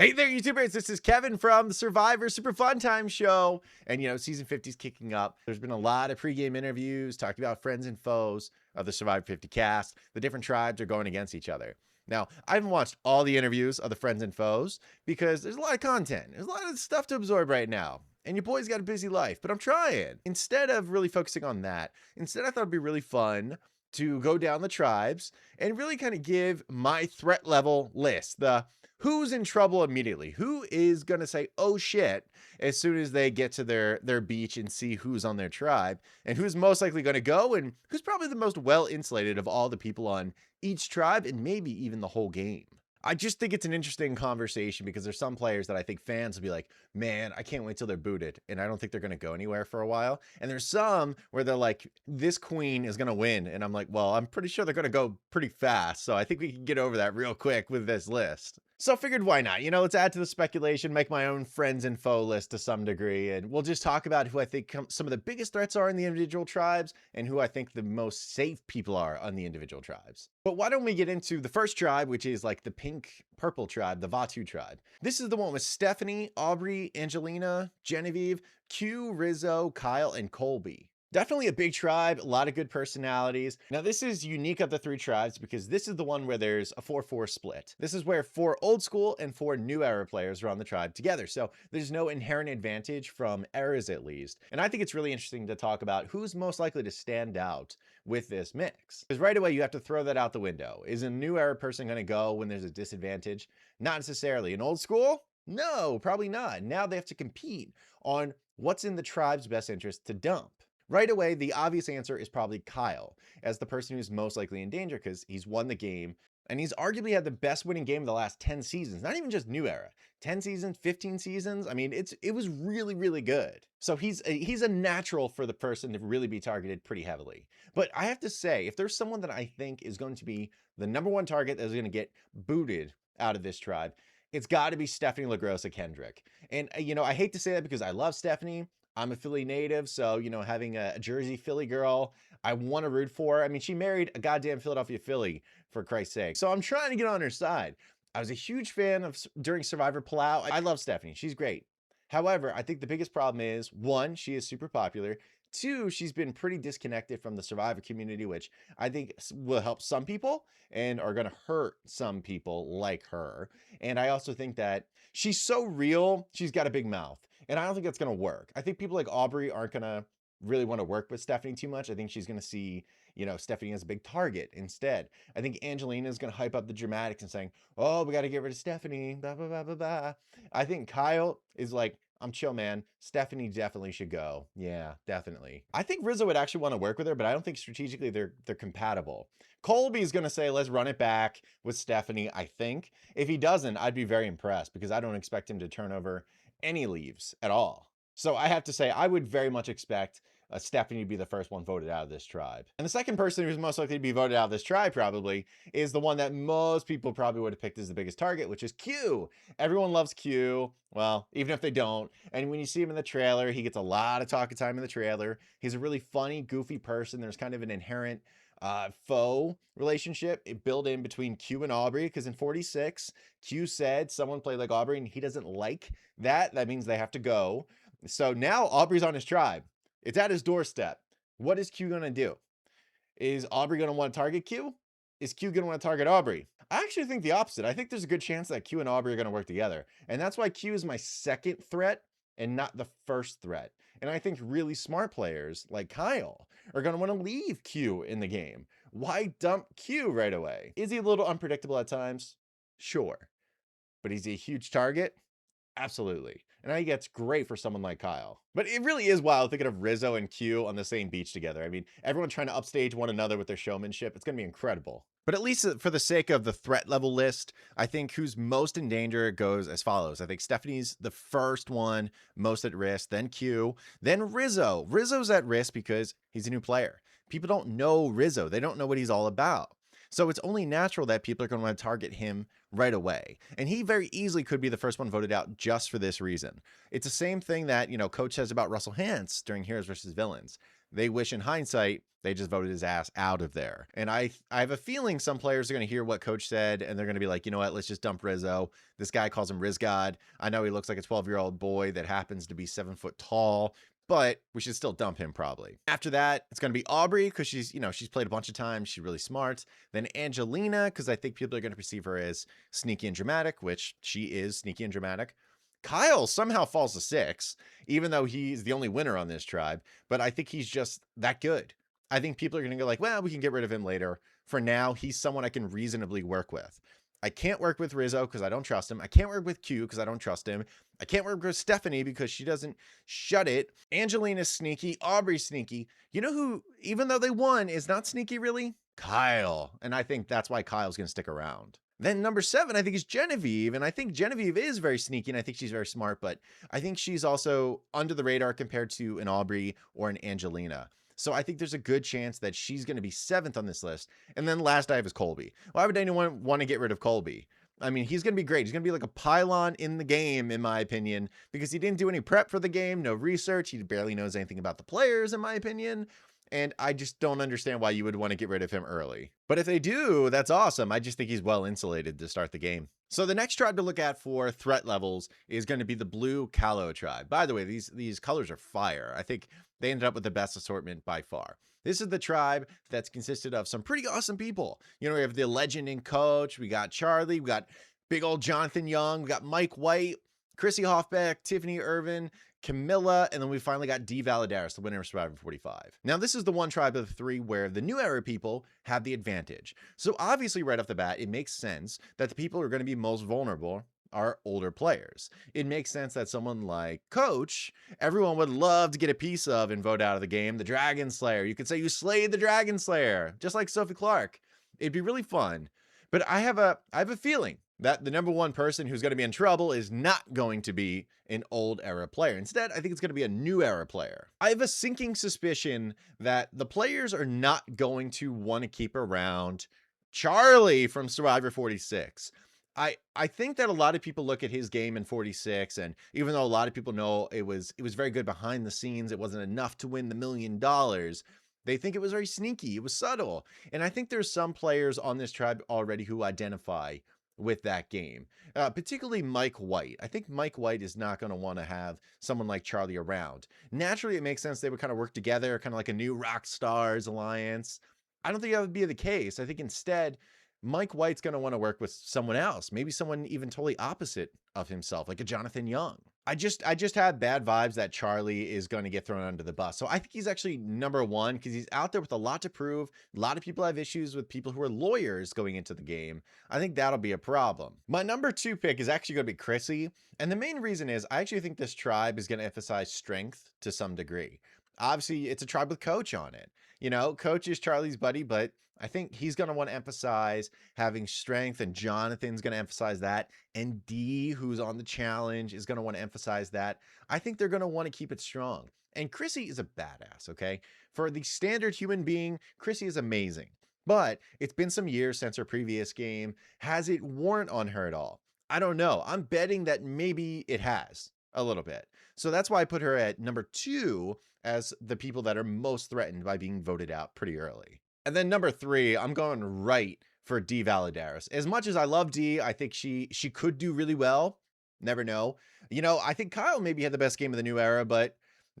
Hey there, YouTubers. This is Kevin from the Survivor Super Fun Time Show. And, season 50 is kicking up. There's been a lot of pregame interviews talking about friends and foes of the Survivor 50 cast. The different tribes are going against each other. Now, I haven't watched all the interviews of the friends and foes because there's a lot of content. There's a lot of stuff to absorb right now. And your boy's got a busy life, but I'm trying. Instead of really focusing on that, I thought it'd be really fun to go down the tribes and really kind of give my threat level list, the who's in trouble immediately, who is going to say, oh shit, as soon as they get to their beach and see who's on their tribe, and who's most likely going to go, and who's probably the most well insulated of all the people on each tribe, and maybe even the whole game. I just think it's an interesting conversation because there's some players that I think fans will be like, man, I can't wait till they're booted. And I don't think they're going to go anywhere for a while. And there's some where they're like, this queen is going to win. And I'm like, well, I'm pretty sure they're going to go pretty fast. So I think we can get over that real quick with this list. So I figured, why not? Let's add to the speculation, make my own friends and foe list to some degree. And we'll just talk about who I think some of the biggest threats are in the individual tribes and who I think the most safe people are on the individual tribes. But why don't we get into the first tribe, which is like the pink purple tribe, the Vatu tribe. This is the one with Stephanie, Aubrey, Angelina, Genevieve, Q, Rizzo, Kyle, and Colby. Definitely a big tribe, a lot of good personalities. Now, this is unique of the three tribes because this is the one where there's a 4-4 split. This is where 4 old school and 4 new era players are on the tribe together. So there's no inherent advantage from eras, at least. And I think it's really interesting to talk about who's most likely to stand out with this mix. Because right away, you have to throw that out the window. Is a new era person going to go when there's a disadvantage? Not necessarily. In old school? No, probably not. Now they have to compete on what's in the tribe's best interest to dump. Right away, the obvious answer is probably Kyle, as the person who's most likely in danger because he's won the game, and he's arguably had the best winning game of the last 10 seasons, not even just new era. 10 seasons, 15 seasons. I mean, it was really, really good. So he's a natural for the person to really be targeted pretty heavily. But I have to say, if there's someone that I think is going to be the #1 target that is going to get booted out of this tribe, it's got to be Stephanie LaGrossa Kendrick. And, I hate to say that because I love Stephanie. I'm a Philly native, so, having a Jersey Philly girl, I want to root for her. I mean, she married a goddamn Philadelphia Philly, for Christ's sake. So I'm trying to get on her side. I was a huge fan of during Survivor Palau. I love Stephanie. She's great. However, I think the biggest problem is, one, she is super popular. Two, she's been pretty disconnected from the Survivor community, which I think will help some people and are going to hurt some people like her. And I also think that she's so real, she's got a big mouth. And I don't think that's going to work. I think people like Aubrey aren't going to really want to work with Stephanie too much. I think she's going to see, Stephanie as a big target instead. I think Angelina is going to hype up the dramatics and saying, oh, we got to get rid of Stephanie, blah, blah, blah, blah, blah. I think Kyle is like, I'm chill, man. Stephanie definitely should go. Yeah, definitely. I think Rizzo would actually want to work with her, but I don't think strategically they're compatible. Colby's going to say, let's run it back with Stephanie, I think. If he doesn't, I'd be very impressed because I don't expect him to turn over any leaves at all. So I have to say, I would very much expect Stephanie to be the first one voted out of this tribe. And the second person who's most likely to be voted out of this tribe probably is the one that most people probably would have picked as the biggest target, which is Q. Everyone loves Q. Well, even if they don't. And when you see him in the trailer, he gets a lot of talking time in the trailer. He's a really funny, goofy person. There's kind of an inherent foe relationship built in between Q and Aubrey, because in 46, Q said someone played like Aubrey and he doesn't like that. That means they have to go. So now Aubrey's on his tribe. It's at his doorstep. What is Q going to do? Is Aubrey going to want to target Q? Is Q going to want to target Aubrey? I actually think the opposite. I think there's a good chance that Q and Aubrey are going to work together. And that's why Q is my second threat and not the first threat. And I think really smart players like Kyle are going to want to leave Q in the game. Why dump Q right away? Is he a little unpredictable at times? Sure. But is he a huge target? Absolutely. And I think that's great for someone like Kyle. But it really is wild thinking of Rizzo and Q on the same beach together. I mean, everyone trying to upstage one another with their showmanship. It's going to be incredible. But at least for the sake of the threat level list, I think who's most in danger goes as follows. I think Stephanie's the first one most at risk, then Q, then Rizzo. Rizzo's at risk because he's a new player. People don't know Rizzo. They don't know what he's all about. So it's only natural that people are going to want to target him right away. And he very easily could be the first one voted out just for this reason. It's the same thing that, Coach says about Russell Hantz during Heroes versus Villains. they wish in hindsight they just voted his ass out of there. And I have a feeling some players are going to hear what coach said and they're going to be like, you know what, let's just dump Rizzo. This guy calls him Riz God. I know he looks like a 12-year-old boy that happens to be 7 foot tall, but we should still dump him probably. After that, it's going to be Aubrey because she's played a bunch of times. She's really smart. Then Angelina, because I think people are going to perceive her as sneaky and dramatic, which she is sneaky and dramatic. Kyle somehow falls to 6, even though he's the only winner on this tribe, but I think he's just that good. I think people are going to go like, well, we can get rid of him later. For now, he's someone I can reasonably work with. I can't work with Rizzo because I don't trust him. I can't work with Q because I don't trust him. I can't work with Stephanie because she doesn't shut it. Angelina's sneaky. Aubrey's sneaky. You know who, even though they won, is not sneaky really? Kyle. And I think that's why Kyle's going to stick around. Then number 7, I think, is Genevieve. And I think Genevieve is very sneaky, and I think she's very smart, but I think she's also under the radar compared to an Aubrey or an Angelina. So I think there's a good chance that she's going to be 7th on this list. And then last I have is Colby. Why would anyone want to get rid of Colby? I mean, he's going to be great. He's going to be like a pylon in the game, in my opinion, because he didn't do any prep for the game, no research. He barely knows anything about the players, in my opinion. And I just don't understand why you would want to get rid of him early. But if they do, that's awesome. I just think he's well insulated to start the game. So the next tribe to look at for threat levels is going to be the blue Kalo tribe. By the way, these colors are fire. I think they ended up with the best assortment by far. This is the tribe that's consisted of some pretty awesome people. You know, we have the legend and coach. We got Charlie. We got big old Jonathan Young. We got Mike White, Chrissy Hoffbeck, Tiffany Irvin, Camilla, and then we finally got D. Valadares, the winner of Survivor 45. Now, this is the one tribe of the 3 where the new era people have the advantage. So obviously, right off the bat, it makes sense that the people who are going to be most vulnerable are older players. It makes sense that someone like Coach, everyone would love to get a piece of and vote out of the game, the Dragon Slayer. You could say you slayed the Dragon Slayer, just like Sophie Clark. It'd be really fun. But I have a feeling that the number 1 person who's going to be in trouble is not going to be an old era player. Instead, I think it's going to be a new era player. I have a sinking suspicion that the players are not going to want to keep around Charlie from Survivor 46. I think that a lot of people look at his game in 46, and even though a lot of people know it was very good behind the scenes, it wasn't enough to win the $1 million. They think it was very sneaky. It was subtle. And I think there's some players on this tribe already who identify with that game, particularly Mike White. I think Mike White is not going to want to have someone like Charlie around. Naturally, it makes sense they would kind of work together, kind of like a new rock stars alliance. I don't think that would be the case. I think instead, Mike White's going to want to work with someone else, maybe someone even totally opposite of himself, like a Jonathan Young. I just had bad vibes that Charlie is going to get thrown under the bus. So I think he's actually number 1 because he's out there with a lot to prove. A lot of people have issues with people who are lawyers going into the game. I think that'll be a problem. My number 2 pick is actually going to be Chrissy. And the main reason is I actually think this tribe is going to emphasize strength to some degree. Obviously, it's a tribe with Coach on it. You know, Coach is Charlie's buddy, but I think he's going to want to emphasize having strength, and Jonathan's going to emphasize that. And D, who's on the challenge, is going to want to emphasize that. I think they're going to want to keep it strong. And Chrissy is a badass, okay? For the standard human being, Chrissy is amazing. But it's been some years since her previous game. Has it worn on her at all? I don't know. I'm betting that maybe it has a little bit. So that's why I put her at number 2 as the people that are most threatened by being voted out pretty early. And then number 3, I'm going right for D. Valadares. As much as I love D, I think she could do really well. Never know. You know, I think Kyle maybe had the best game of the new era, but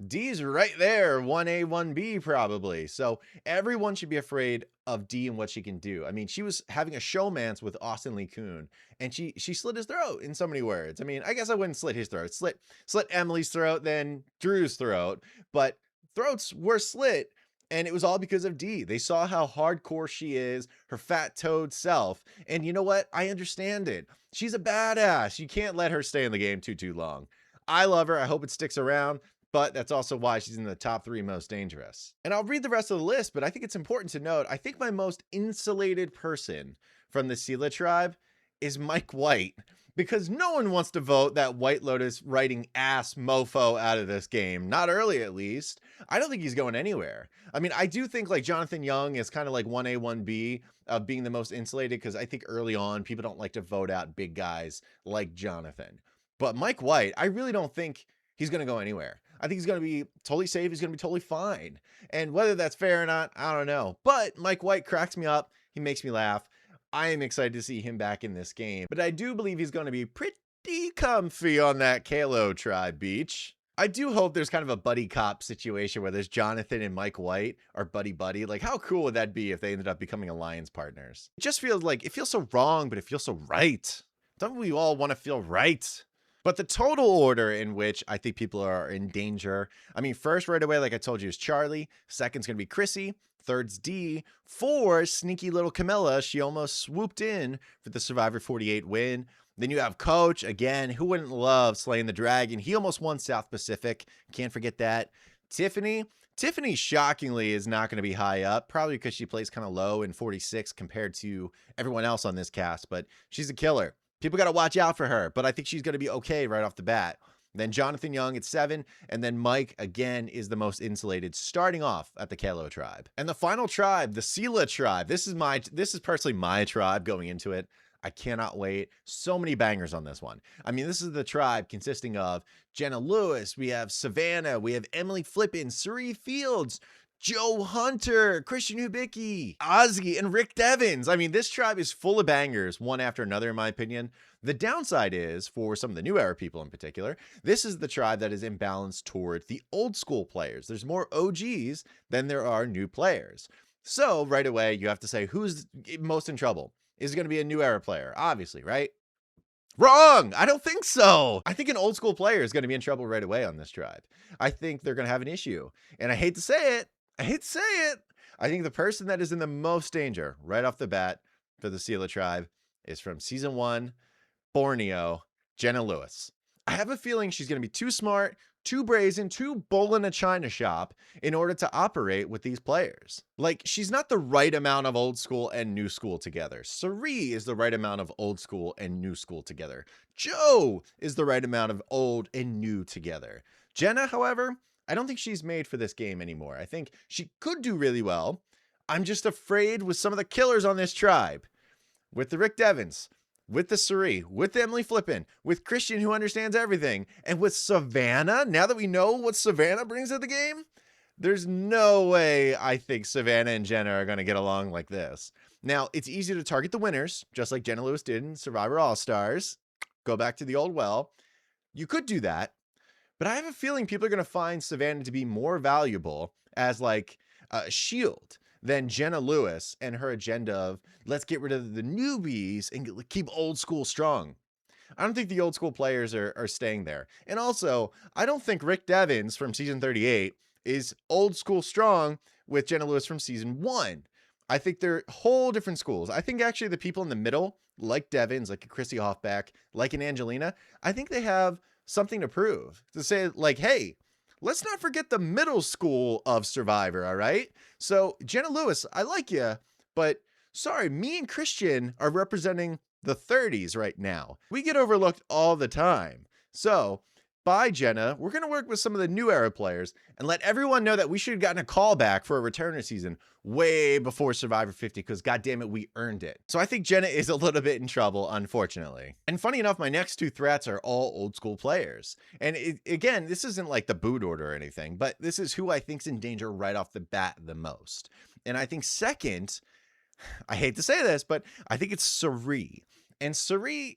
D's right there, 1A, 1B probably. So everyone should be afraid of D and what she can do. I mean, she was having a showmance with Austin Lee Kuhn, and she slit his throat in so many words. I mean, I guess I wouldn't slit his throat. Slit Emily's throat, then Drew's throat, but throats were slit. And it was all because of D. They saw how hardcore she is, her fat-toed self. And you know what? I understand it. She's a badass. You can't let her stay in the game too long. I love her. I hope it sticks around. But that's also why she's in the top 3 most dangerous. And I'll read the rest of the list, but I think it's important to note, I think my most insulated person from the Sila tribe is Mike White. Because no one wants to vote that White Lotus writing ass mofo out of this game. Not early, at least. I don't think he's going anywhere. I mean, I do think like Jonathan Young is kind of like 1A, 1B of being the most insulated, because I think early on, people don't like to vote out big guys like Jonathan. But Mike White, I really don't think he's going to go anywhere. I think he's going to be totally safe. He's going to be totally fine. And whether that's fair or not, I don't know. But Mike White cracks me up. He makes me laugh. I am excited to see him back in this game. But I do believe he's going to be pretty comfy on that Kalo tribe beach. I do hope there's kind of a buddy cop situation where there's Jonathan and Mike White are buddy. Like, how cool would that be if they ended up becoming alliance partners? It just feels like, it feels so wrong, but it feels so right. Don't we all want to feel right? But the total order in which I think people are in danger, I mean, first right away, like I told you, is Charlie. Second's going to be Chrissy. Third's D. 4, sneaky little Camilla. She almost swooped in for the Survivor 48 win. Then you have Coach, again, who wouldn't love slaying the dragon? He almost won South Pacific. Can't forget that. Tiffany. Tiffany, shockingly, is not going to be high up, probably because she plays kind of low in 46 compared to everyone else on this cast, but she's a killer. People got to watch out for her, but I think she's going to be okay right off the bat. Then Jonathan Young at 7, and then Mike, again, is the most insulated, starting off at the Kalo tribe. And the final tribe, the Sila tribe. This is personally my tribe going into it. I cannot wait. So many bangers on this one. I mean, this is the tribe consisting of Jenna Lewis. We have Savannah. We have Emily Flippin, Suri Fields, Joe Hunter, Christian Hubicki, Ozzy, and Rick Devins. I mean, this tribe is full of bangers, one after another, in my opinion. The downside is, for some of the new era people in particular, this is the tribe that is imbalanced towards the old school players. There's more OGs than there are new players. So right away, you have to say, who's most in trouble? Is it going to be a new era player? Obviously, right? Wrong! I don't think so. I think an old school player is going to be in trouble right away on this tribe. I think they're going to have an issue. And I hate to say it. I think the person that is in the most danger right off the bat for the Sila tribe is from season 1, Borneo, Jenna Lewis. I have a feeling she's going to be too smart, too brazen, too bull in a china shop in order to operate with these players. Like, she's not the right amount of old school and new school together. Suri is the right amount of old school and new school together. Joe is the right amount of old and new together. Jenna, however, I don't think she's made for this game anymore. I think she could do really well. I'm just afraid with some of the killers on this tribe, with the Rick Devins, with the Suri, with Emily Flippin, with Christian, who understands everything, and with Savannah. Now that we know what Savannah brings to the game, there's no way I think Savannah and Jenna are going to get along like this. Now, it's easy to target the winners, just like Jenna Lewis did in Survivor All-Stars. Go back to the old well. You could do that, but I have a feeling people are going to find Savannah to be more valuable as like a shield than Jenna Lewis and her agenda of let's get rid of the newbies and keep old school strong. I don't think the old school players are staying there. And also, I don't think Rick Devins from season 38 is old school strong with Jenna Lewis from season 1. I think they're whole different schools. I think actually the people in the middle, like Devins, like a Chrissy Hoffback, like an Angelina, I think they have something to prove. To say like, hey, let's not forget the middle school of Survivor, all right? So, Jenna Lewis, I like you, but sorry, me and Christian are representing the 30s right now. We get overlooked all the time. So, bye, Jenna. We're going to work with some of the new era players and let everyone know that we should have gotten a call back for a returner season way before Survivor 50 because, goddammit, we earned it. So I think Jenna is a little bit in trouble, unfortunately. And funny enough, my next 2 threats are all old school players. And again, this isn't like the boot order or anything, but this is who I think's in danger right off the bat the most. And I think second, I hate to say this, but I think it's Suri. And Suri,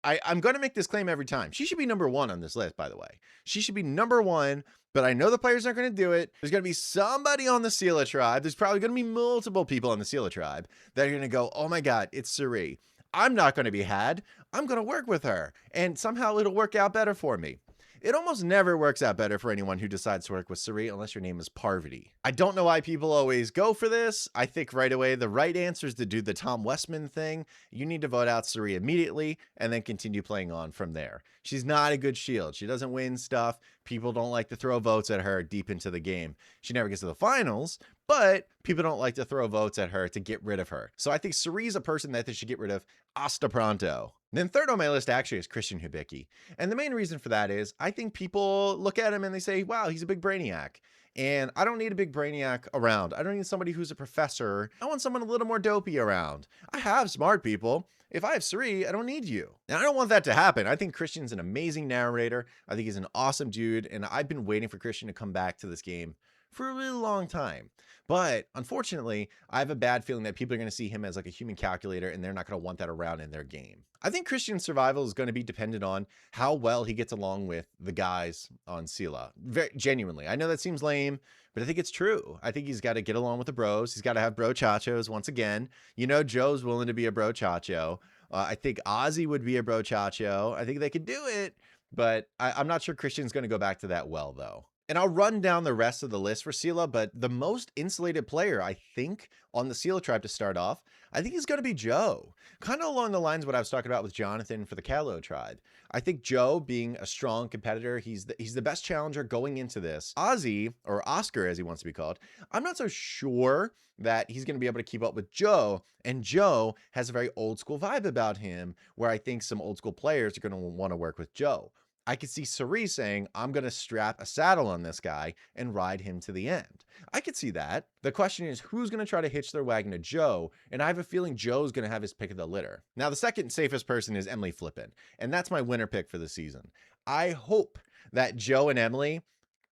I'm going to make this claim every time. She should be number 1 on this list, by the way. She should be number 1, but I know the players aren't going to do it. There's going to be somebody on the Sila tribe. There's probably going to be multiple people on the Sila tribe that are going to go, oh my God, it's Suri. I'm not going to be had. I'm going to work with her. And somehow it'll work out better for me. It almost never works out better for anyone who decides to work with Suri unless your name is Parvati. I don't know why people always go for this. I think right away the right answer is to do the Tom Westman thing. You need to vote out Suri immediately and then continue playing on from there. She's not a good shield. She doesn't win stuff. People don't like to throw votes at her deep into the game. She never gets to the finals, but people don't like to throw votes at her to get rid of her. So I think Suri's a person that they should get rid of hasta pronto. Then third on my list actually is Christian Hubicki. And the main reason for that is I think people look at him and they say, wow, he's a big brainiac. And I don't need a big brainiac around. I don't need somebody who's a professor. I want someone a little more dopey around. I have smart people. if I have Suri, I don't need you. And I don't want that to happen. I think Christian's an amazing narrator. I think he's an awesome dude. And I've been waiting for Christian to come back to this game for a really long time. But unfortunately, I have a bad feeling that people are going to see him as like a human calculator, and they're not going to want that around in their game. I think Christian's survival is going to be dependent on how well he gets along with the guys on Sila. Very genuinely. I know that seems lame, but I think it's true. I think he's got to get along with the bros. He's got to have bro chachos once again. You know, Joe's willing to be a bro chacho. I think Ozzy would be a bro chacho. I think they could do it, but I'm not sure Christian's going to go back to that well, though. And I'll run down the rest of the list for Sila, but the most insulated player, I think, on the Sila tribe to start off, I think he's going to be Joe. Kind of along the lines of what I was talking about with Jonathan for the Kalo tribe. I think Joe, being a strong competitor, he's the best challenger going into this. Ozzy, or Oscar as he wants to be called, I'm not so sure that he's going to be able to keep up with Joe. And Joe has a very old school vibe about him, where I think some old school players are going to want to work with Joe. I could see Suri saying, I'm going to strap a saddle on this guy and ride him to the end. I could see that. The question is, who's going to try to hitch their wagon to Joe? And I have a feeling Joe's going to have his pick of the litter. Now, the second safest person is Emily Flippin, and that's my winner pick for the season. I hope that Joe and Emily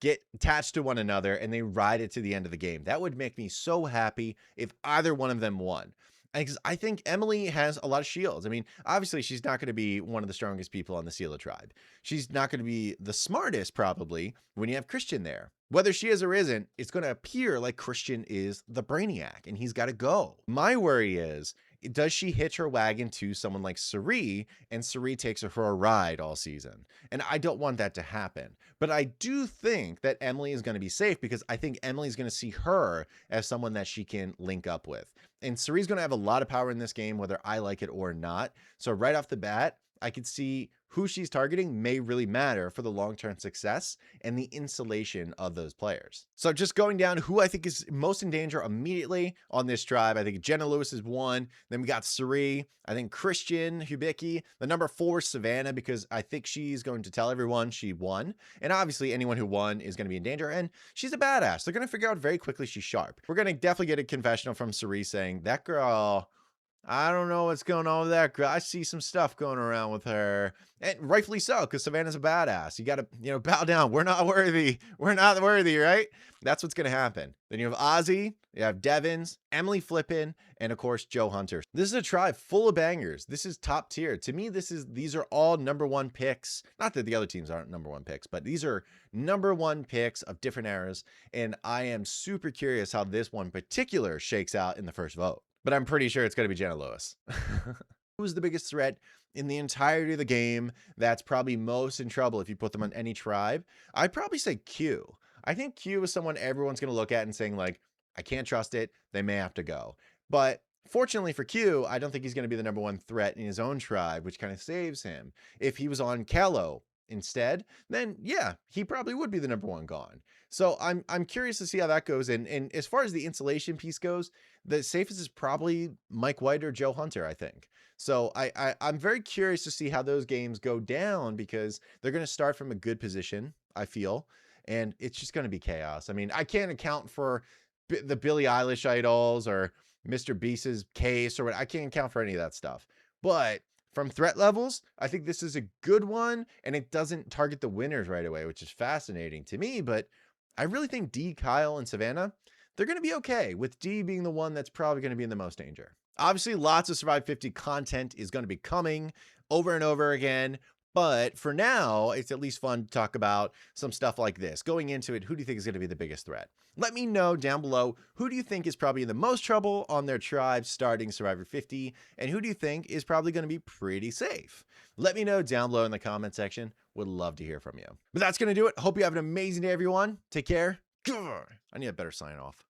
get attached to one another and they ride it to the end of the game. That would make me so happy if either one of them won. Because I think Emily has a lot of shields. I mean, obviously, she's not going to be one of the strongest people on the Sila tribe. She's not going to be the smartest, probably, when you have Christian there. Whether she is or isn't, it's going to appear like Christian is the brainiac, and he's got to go. My worry is, does she hitch her wagon to someone like Suri, and Suri takes her for a ride all season? And I don't want that to happen. But I do think that Emily is going to be safe, because I think Emily's going to see her as someone that she can link up with. And Suri's going to have a lot of power in this game, whether I like it or not. So right off the bat, I could see who she's targeting may really matter for the long-term success and the insulation of those players. So just going down who I think is most in danger immediately on this tribe, I think Jenna Lewis is one. Then we got Suri. I think Christian Hubicki. The number 4 Savannah, because I think she's going to tell everyone she won. And obviously anyone who won is going to be in danger. And she's a badass. They're going to figure out very quickly she's sharp. We're going to definitely get a confessional from Suri saying, that girl, I don't know what's going on with that girl. I see some stuff going around with her. And rightfully so, because Savannah's a badass. You got to, bow down. We're not worthy. We're not worthy, right? That's what's going to happen. Then you have Ozzy, you have Devins, Emily Flippin, and of course, Joe Hunter. This is a tribe full of bangers. This is top tier. To me, these are all #1 picks. Not that the other teams aren't #1 picks, but these are #1 picks of different eras. And I am super curious how this one particular shakes out in the first vote. But I'm pretty sure it's going to be Jenna Lewis. Who's the biggest threat in the entirety of the game that's probably most in trouble if you put them on any tribe? I'd probably say Q. I think Q is someone everyone's going to look at and saying, like, I can't trust it. They may have to go. But fortunately for Q, I don't think he's going to be the #1 threat in his own tribe, which kind of saves him. If he was on Kalo instead, then yeah, he probably would be the #1 gone. So I'm curious to see how that goes. And as far as the insulation piece goes, the safest is probably Mike White or Joe Hunter, I think. So I'm very curious to see how those games go down, because they're going to start from a good position, I feel, and it's just going to be chaos. I mean, I can't account for the Billie Eilish idols or Mr. Beast's case or what. I can't account for any of that stuff. But from threat levels, I think this is a good one, and it doesn't target the winners right away, which is fascinating to me. But I really think D, Kyle, and Savannah, they're going to be okay, with D being the one that's probably going to be in the most danger. Obviously, lots of Survive 50 content is going to be coming over and over again. But for now, it's at least fun to talk about some stuff like this. Going into it, who do you think is going to be the biggest threat? Let me know down below, who do you think is probably in the most trouble on their tribe starting Survivor 50? And who do you think is probably going to be pretty safe? Let me know down below in the comment section. Would love to hear from you. But that's going to do it. Hope you have an amazing day, everyone. Take care. I need a better sign off.